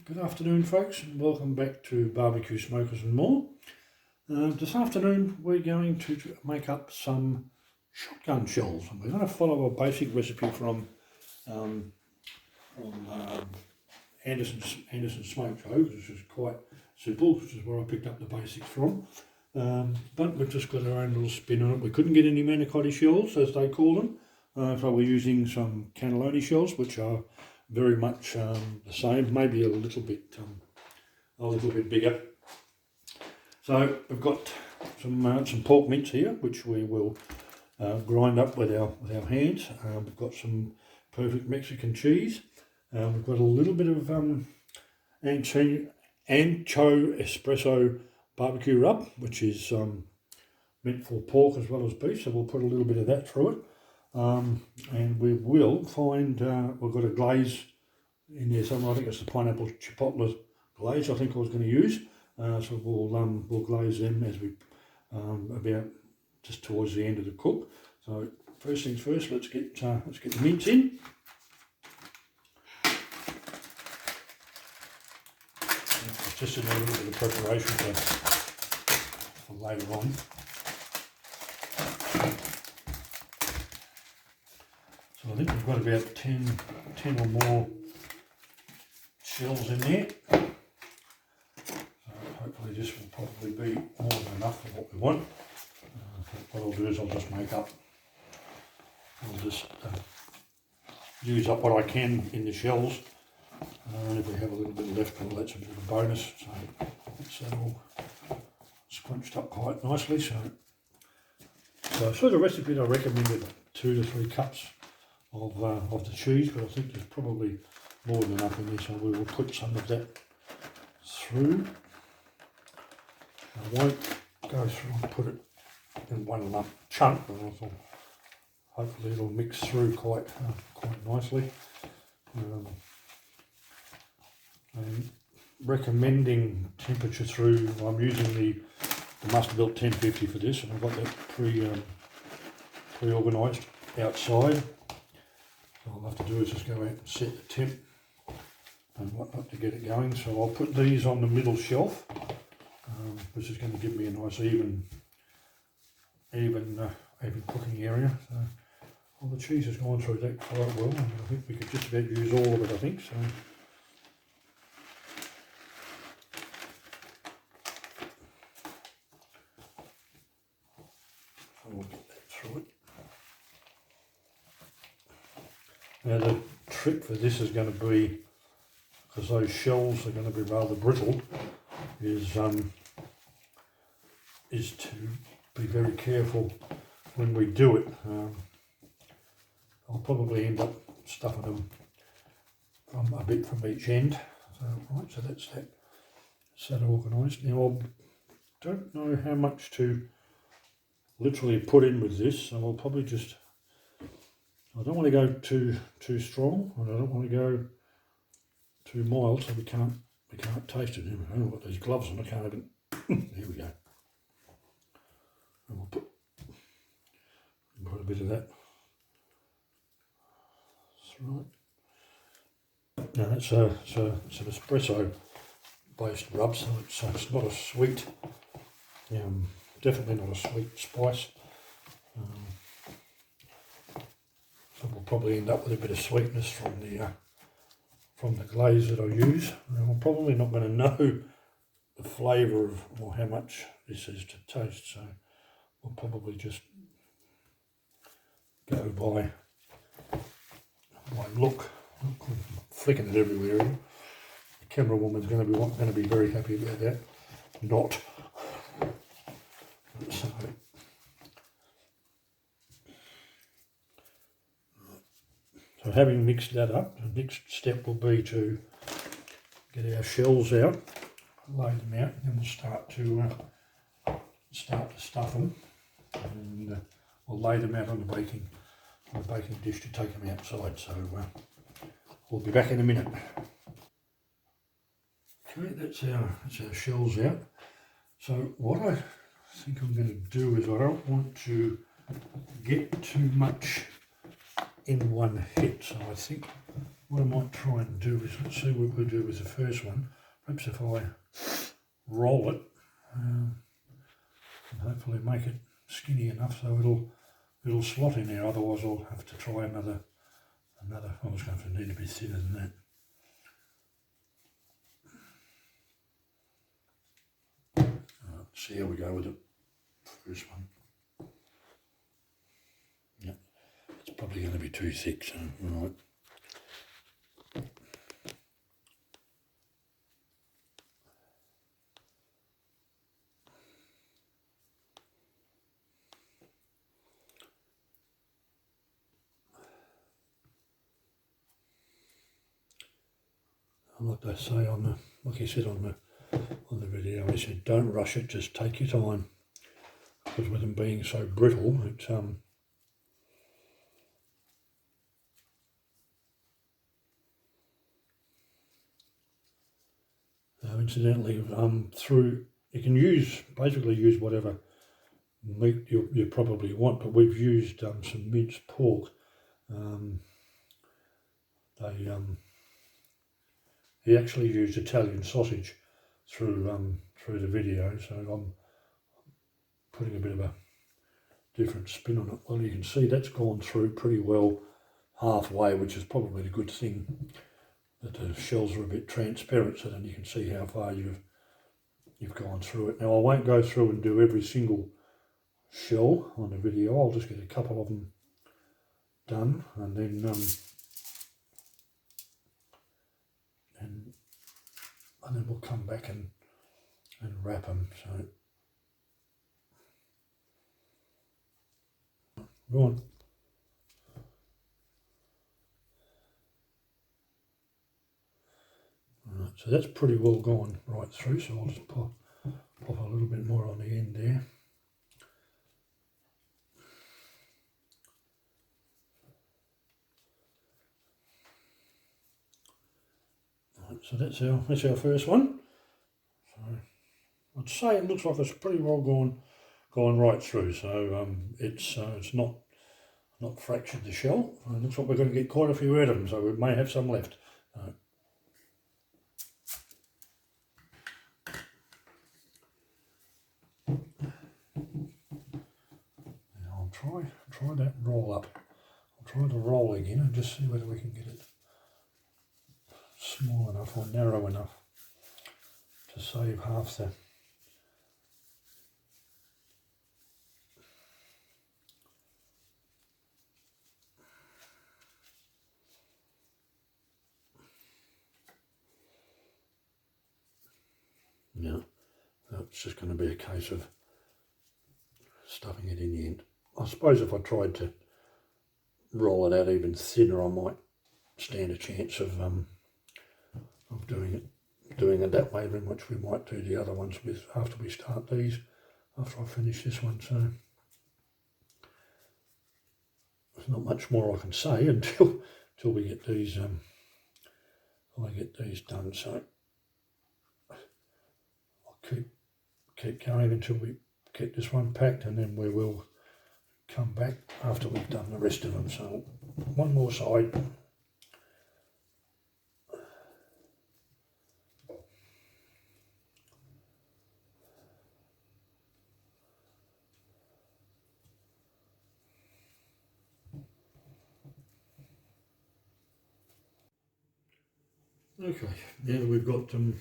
Good afternoon, folks, and welcome back to Barbecue Smokers and More. This afternoon we're going to make up some shotgun shells, and we're going to follow a basic recipe from Anderson Smoke Show, which is quite simple, which is where I picked up the basics from. But we've just got our own little spin on it. We couldn't get any manicotti shells, as they call them, so we're using some cannelloni shells, which are very much the same, maybe a little bit bigger. So we've got some pork mince here, which we will grind up with our hands. We've got some perfect Mexican cheese. We've got a little bit of ancho espresso barbecue rub, which is meant for pork as well as beef. So we'll put a little bit of that through it. And we will find, we've got a glaze in there somewhere. I think it's the pineapple chipotle glaze I think I was going to use. So we'll glaze them as we, about just towards the end of the cook. So first things first, let's get the mince in. It's just a little bit of preparation for later on. So I think we've got about 10 or more shells in there. So hopefully this will probably be more than enough for what we want. What I'll do is I'll just use up what I can in the shells. And if we have a little bit left, well, that's a bit of a bonus. So it's all scrunched up quite nicely. So for the recipe I recommended 2 to 3 cups of the cheese, but I think there's probably more than enough in there, so we will put some of that through. I won't go through and put it in one lump chunk, but hopefully it'll mix through quite nicely. And recommending temperature through, I'm using the MB.1050 for this, and I've got that pre-organised outside. All I'll have to do is just go out and set the temp and whatnot to get it going. So I'll put these on the middle shelf, which is going to give me a nice even cooking area. So well, the cheese has gone through that quite well, and I think we could just about use all of it, I think. So we'll get that through it. Now the trick for this is going to be, because those shells are going to be rather brittle, is to be very careful when we do it. I'll probably end up stuffing them a bit from each end. So right, so that's that organised. Now I don't know how much to literally put in with this, so I'll probably just, I don't want to go too strong, and I don't want to go too mild, so we can't taste it. I've got these gloves on, I can't even. Here we go. And we'll put a bit of that. That's right. Now that's it's an espresso based rub, so it's not a sweet, definitely not a sweet spice. So we'll probably end up with a bit of sweetness from the glaze that I use. And I'm probably not going to know the flavour of or how much this is to taste, so we'll probably just go by look. I'm flicking it everywhere. The camera woman's going to be very happy about that. Not. So having mixed that up, the next step will be to get our shells out, lay them out, and then we'll start to stuff them, and we'll lay them out on the baking dish to take them outside. So we'll be back in a minute. Okay, that's our shells out. So what I think I'm going to do is I don't want to get too much in one hit, so I think what I might try and do is, let's see what we'll do with the first one. Perhaps if I roll it, and hopefully make it skinny enough so it'll slot in there. Otherwise I'll have to try another. I was going to need to be thinner than that. Let's see how we go with the first one. Yeah, it's probably going to be too thick, so right. Like they say on the, like he said on the video, he said, don't rush it, just take your time. Because with them being so brittle, it's incidentally, through you can basically use whatever meat you probably want, but we've used some minced pork. He actually used Italian sausage through the video, so I'm putting a bit of a different spin on it. Well, you can see that's gone through pretty well halfway, which is probably a good thing, that the shells are a bit transparent, so then you can see how far you've gone through it. Now I won't go through and do every single shell on the video. I'll just get a couple of them done, and then we'll come back and wrap them. So go on. Right, so that's pretty well gone right through, so I'll just pop a little bit more on the end there. Right, so that's our first one. So I'd say it looks like it's pretty well gone right through. So it's not fractured the shell. It looks like we're going to get quite a few out of them, so we may have some left. I'll try that roll up. I'll try the roll again and just see whether we can get it small enough or narrow enough to save half the. Yeah, it's just going to be a case of stuffing it in the end. I suppose if I tried to roll it out even thinner, I might stand a chance of doing it that way, then which we might do the other ones with after we start these, after I finish this one. So there's not much more I can say until we get these done. So I'll keep going until we get this one packed, and then we will come back after we've done the rest of them. So one more side. Okay, now that we've got them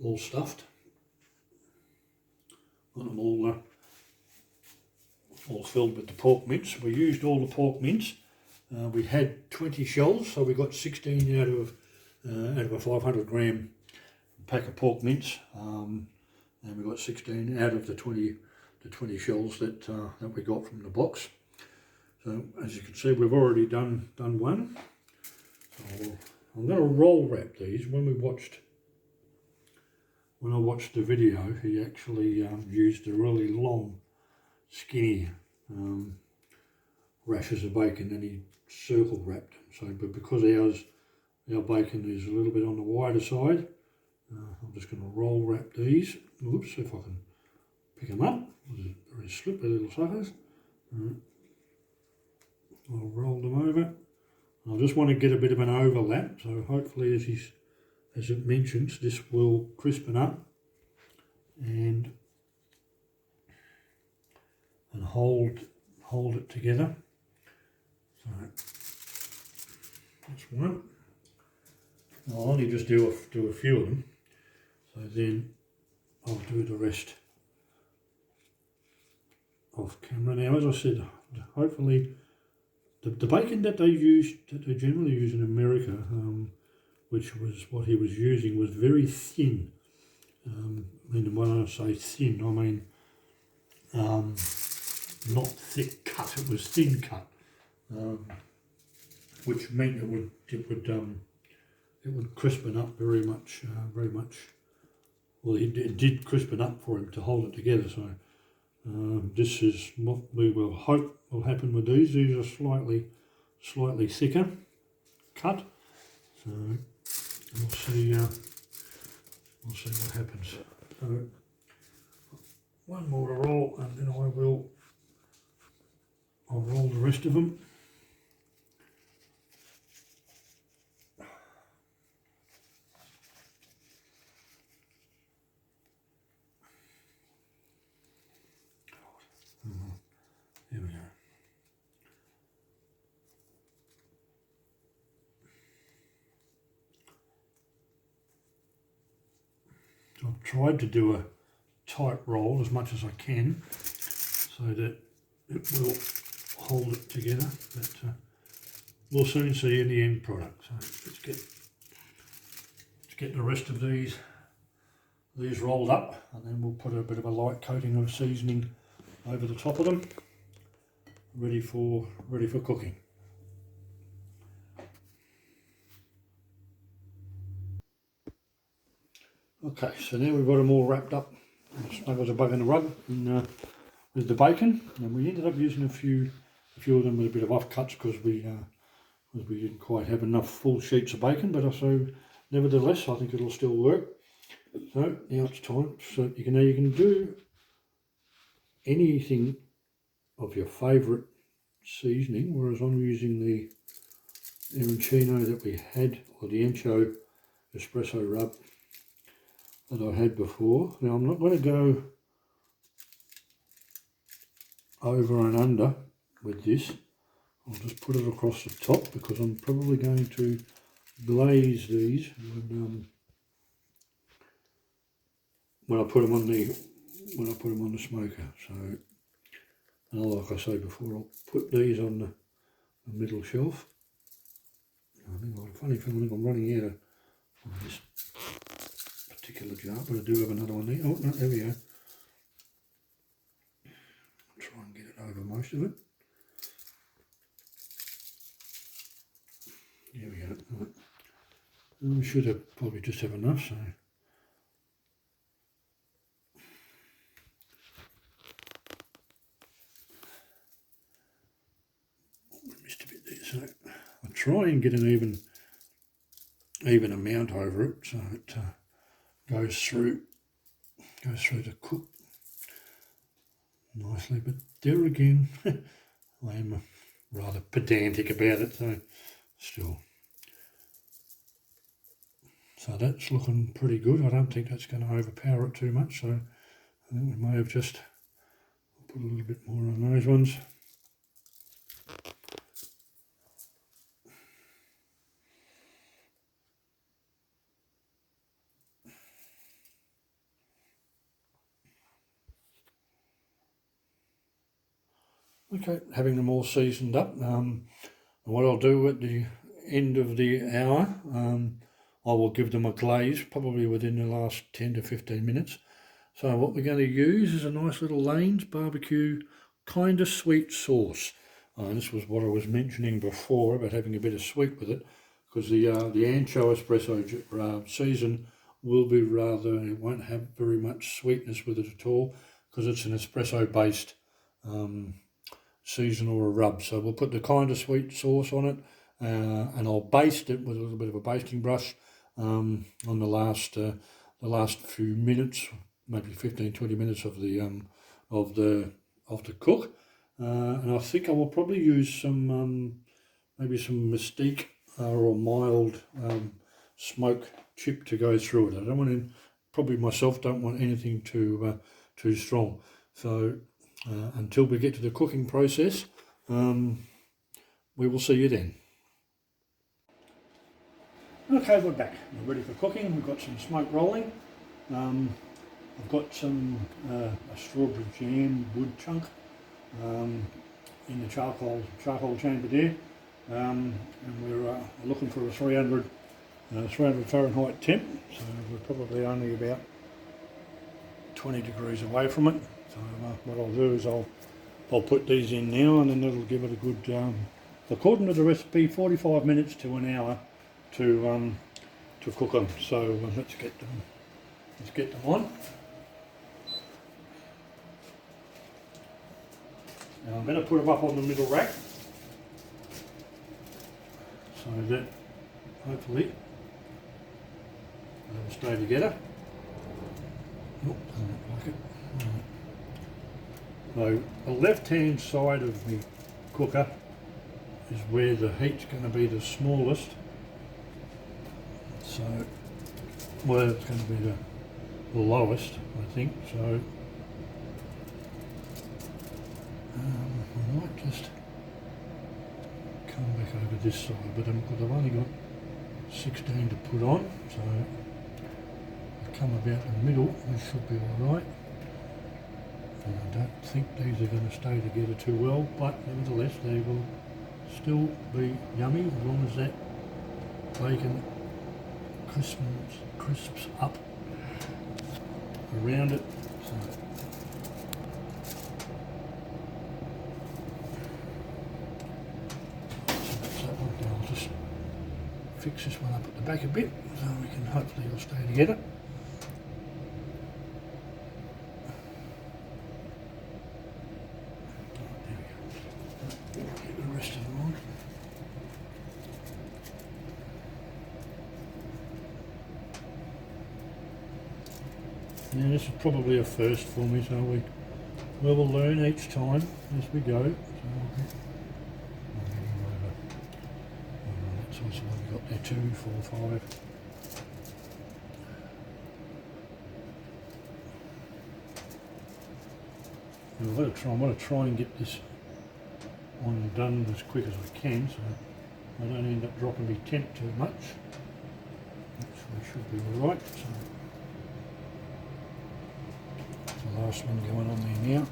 all stuffed, got them all filled with the pork mince. We used all the pork mince. We had 20 shells, so we got 16 out of a 500 gram pack of pork mince, and we got 16 out of the 20 shells that we got from the box. So as you can see, we've already done one. So I'm going to roll wrap these. When I watched the video, he actually used a really long, skinny rashers of bacon, and he circle wrapped them. So, but because our bacon is a little bit on the wider side, I'm just going to roll wrap these. Oops, if I can pick them up. Very slippery little suckers. I'll roll them over, I just want to get a bit of an overlap, so hopefully as it mentions, this will crispen up and hold it together. So that's one. I'll only just do a few of them, so then I'll do the rest off camera. Now, as I said, hopefully the bacon that they generally use in America, which was what he was using, was very thin. And when I say thin, I mean not thick cut. It was thin cut, which meant it would crispen up very much. Well, it did crispen up for him to hold it together. So this is what we will hope will happen with these. These are slightly thicker cut. So we'll see what happens. So one more to roll, and then I'll roll the rest of them. There we go. So I've tried to do a tight roll as much as I can so that it will hold it together, but we'll soon see in the end product. So let's get the rest of these rolled up, and then we'll put a bit of a light coating of seasoning over the top of them, ready for cooking. Okay, so now we've got them all wrapped up, snug as a bug in a rug, with the bacon, and we ended up using a few of them with a bit of offcuts because we didn't quite have enough full sheets of bacon, but also nevertheless I think it'll still work. So now it's time. So you can do anything of your favourite seasoning, whereas I'm using the arancino that we had, or the ancho espresso rub that I had before. Now I'm not going to go over and under with this. I'll just put it across the top because I'm probably going to glaze these when I put them on the smoker. So, and like I said before, I'll put these on the middle shelf. I think I've got a funny feeling I'm running out of this particular jar, but I do have another one there. Oh no, there we go. Try and get it over most of it. There we go. Right. We should have probably just have enough. So I missed a bit there. So I try and get an even amount over it, so it goes through the cook nicely. But there again, I am rather pedantic about it, so still. So that's looking pretty good. I don't think that's going to overpower it too much, so I think we may have just put a little bit more on those ones. Okay, having them all seasoned up, what I'll do at the end of the hour, I will give them a glaze, probably within the last 10 to 15 minutes. So what we're going to use is a nice little Lane's barbecue kind of sweet sauce. This was what I was mentioning before about having a bit of sweet with it, because the ancho espresso season will be it won't have very much sweetness with it at all, because it's an espresso based season or a rub. So we'll put the kind of sweet sauce on it, and I'll baste it with a little bit of a basting brush on the last few minutes, maybe 15-20 minutes of the cook. And I think I will probably use some maybe some mystique or mild smoke chip to go through it. I don't want to, probably myself don't want anything too strong. So until we get to the cooking process, we will see you then. Okay, we're back. We're ready for cooking. We've got some smoke rolling. I've got some a strawberry jam wood chunk in the charcoal chamber there, and we're looking for a 300 Fahrenheit temp. So we're probably only about 20 degrees away from it. So what I'll do is I'll put these in now, and then it'll give it a good, according to the recipe, 45 minutes to an hour to cook them. So let's get them on. Now I'm going to put them up on the middle rack so that hopefully they'll stay together. Oh, doesn't look like it. Right. So the left hand side of the cooker is where the heat's going to be the smallest. So, well, it's going to be the lowest, I think. So I might just come back over this side, but I've only got 16 to put on, so if I come about the middle, this should be alright. I don't think these are going to stay together too well, but nevertheless they will still be yummy as long as that bacon crisps up around it. So I'll just fix this one up at the back a bit so we can hopefully all stay together. There we go. Get the rest of them on. Now this is probably a first for me, so we will learn each time as we go. So that's also what we got there, 2, 4, 5. And I want to try and get this one done as quick as I can, so I don't end up dropping my temp too much. Which should be alright. So the last one going on there now.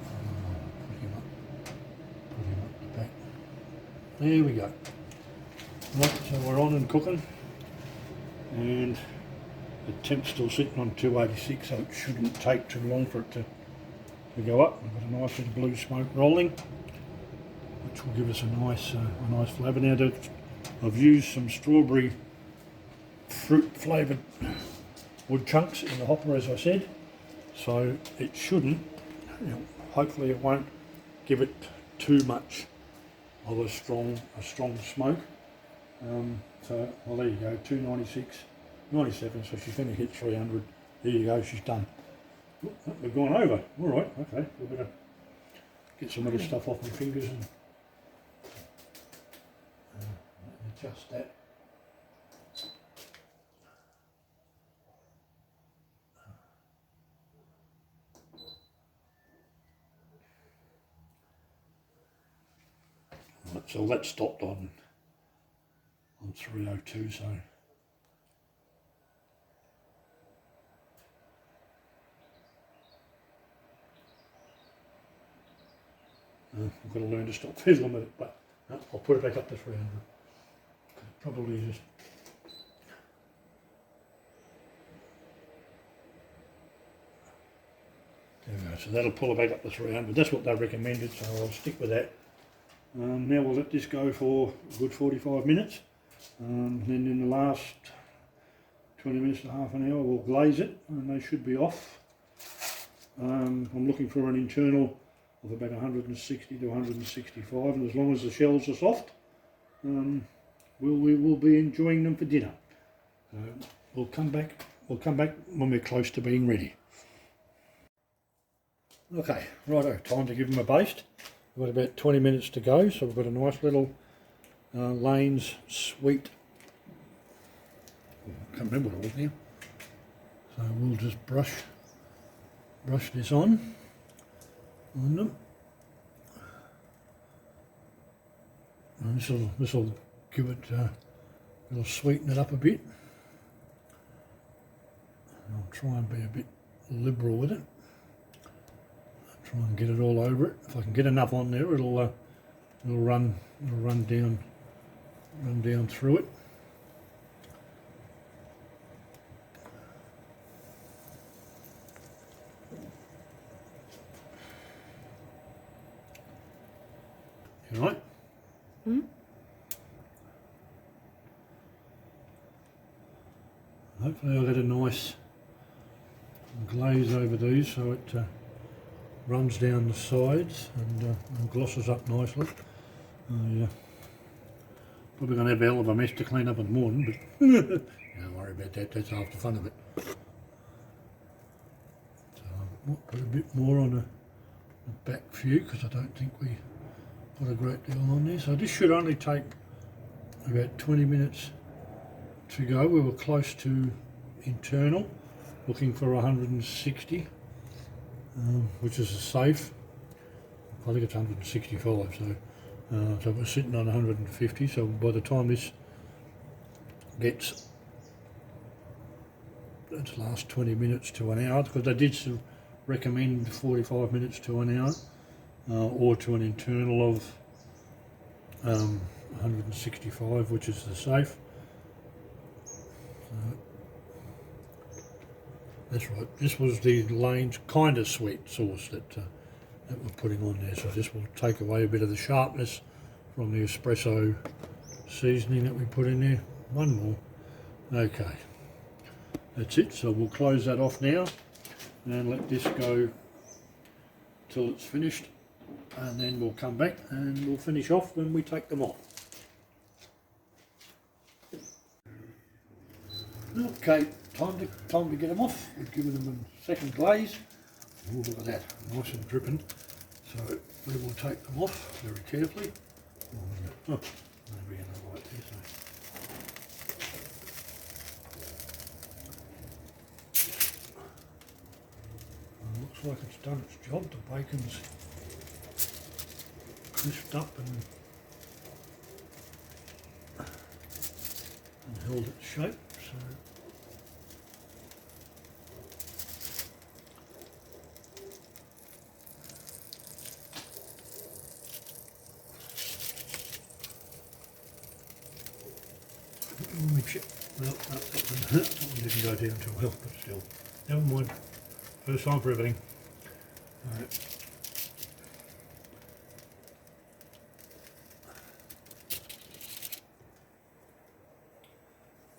Put him up the back. There we go. Right, so we're on and cooking, and the temp's still sitting on 286, so it shouldn't take too long for it to go up. We've got a nice bit of blue smoke rolling, which will give us a nice flavour. Now I've used some strawberry fruit flavoured wood chunks in the hopper, as I said. So it shouldn't, hopefully it won't give it too much of a strong smoke. So, well, there you go, 296, 97, so she's going to hit 300. There you go, she's done. Oh, we've gone over. All right, okay, we're going to get some of this stuff off my fingers and adjust that. So that stopped on 302, so I've got to learn to stop fiddling with it, but I'll put it back up to 300. Probably just there we go. So that'll pull it back up to 300. That's what they recommended, so I'll stick with that. Now we'll let this go for a good 45 minutes. Then in the last 20 minutes to half an hour we'll glaze it, and they should be off. I'm looking for an internal of about 160 to 165, and as long as the shells are soft, we will be enjoying them for dinner. We'll come back when we're close to being ready. Okay, righto, time to give them a baste. We've got about 20 minutes to go, so we've got a nice little Lane's sweet. I can't remember what it was now. So we'll just brush this on them. And this will give it, it'll sweeten it up a bit. I'll try and be a bit liberal with it. I'll try and get it all over it. If I can get enough on there, it'll run down through it. You all right? Hmm? Hopefully I'll get a nice glaze over these so it runs down the sides and glosses up nicely. Yeah. Probably going to have a hell of a mess to clean up in the morning, but don't worry about that, that's half the fun of it. So I might put a bit more on the back view because I don't think we put a great deal on there. So this should only take about 20 minutes to go. We were close to internal, looking for 160, which is a safe. I think it's 165, so we're sitting on 150. So by the time this gets its last 20 minutes to an hour, because they did recommend 45 minutes to an hour, or to an internal of 165, which is the safe. That's right, this was the Lane's kind of sweet sauce that we're putting on there, so this will take away a bit of the sharpness from the espresso seasoning that we put in there. One more. Okay, that's it, so we'll close that off now and let this go till it's finished, and then we'll come back and we'll finish off when we take them off. Okay, time to get them off. We've given them a second glaze. Oh, look at that, nice and dripping. So we will take them off very carefully. Oh, maybe in the light there. So. Looks like it's done its job. The bacon's crisped up and held its shape. So. Well, that one didn't go down too well, but still, never mind. First time for everything. Right.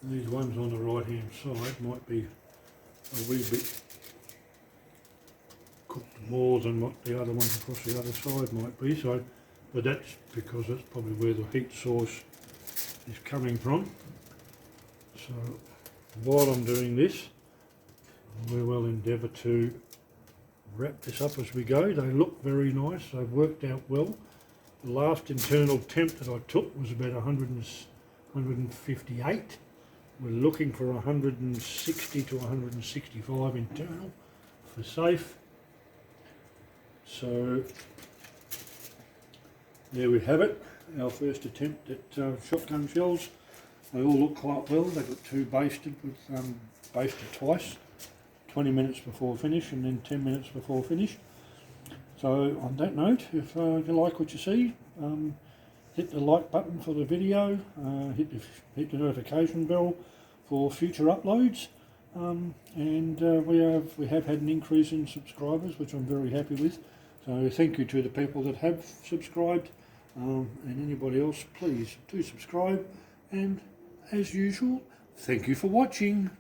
These ones on the right hand side might be a wee bit cooked more than what the other ones across the other side might be, so, but that's because that's probably where the heat source is coming from. So while I'm doing this, we will endeavour to wrap this up as we go. They look very nice, they've worked out well. The last internal temp that I took was about 158. We're looking for 160 to 165 internal for safe. So there we have it, our first attempt at shotgun shells. They all look quite well. They got two basted with basted twice, 20 minutes before finish and then 10 minutes before finish. So on that note, if you like what you see, hit the like button for the video, hit the notification bell for future uploads, and we have had an increase in subscribers, which I'm very happy with. So thank you to the people that have subscribed, and anybody else, please do subscribe. And as usual, thank you for watching.